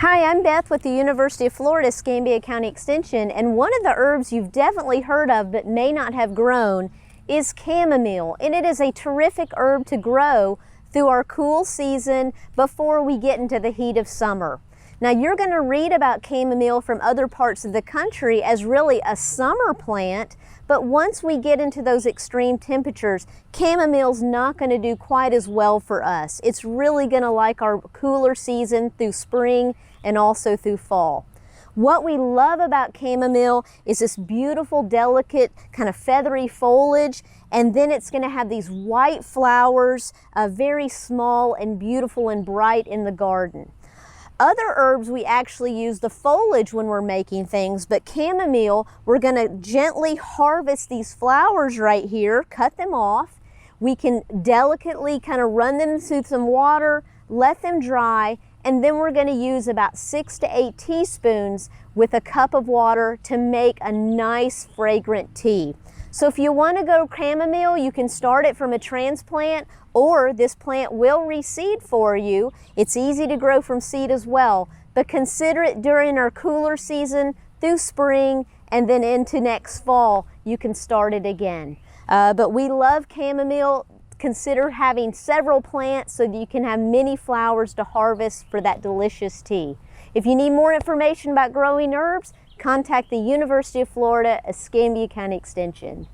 Hi, I'm Beth with the University of Florida Escambia County Extension, and one of the herbs you've definitely heard of but may not have grown is chamomile, and it is a terrific herb to grow through our cool season before we get into the heat of summer. Now, you're going to read about chamomile from other parts of the country as really a summer plant, but once we get into those extreme temperatures, chamomile's not going to do quite as well for us. It's really going to like our cooler season through spring and also through fall. What we love about chamomile is this beautiful, delicate, kind of feathery foliage, and then it's going to have these white flowers, very small and beautiful and bright in the garden. Other herbs, we actually use the foliage when we're making things, but chamomile, we're going to gently harvest these flowers right here, cut them off. We can delicately kind of run them through some water, let them dry, and then we're going to use about 6 to 8 teaspoons with a cup of water to make a nice fragrant tea. So if you want to go chamomile, you can start it from a transplant, or this plant will reseed for you. It's easy to grow from seed as well, but consider it during our cooler season through spring, and then into next fall, you can start it again. But we love chamomile. Consider having several plants so that you can have many flowers to harvest for that delicious tea. If you need more information about growing herbs, contact the University of Florida Escambia County Extension.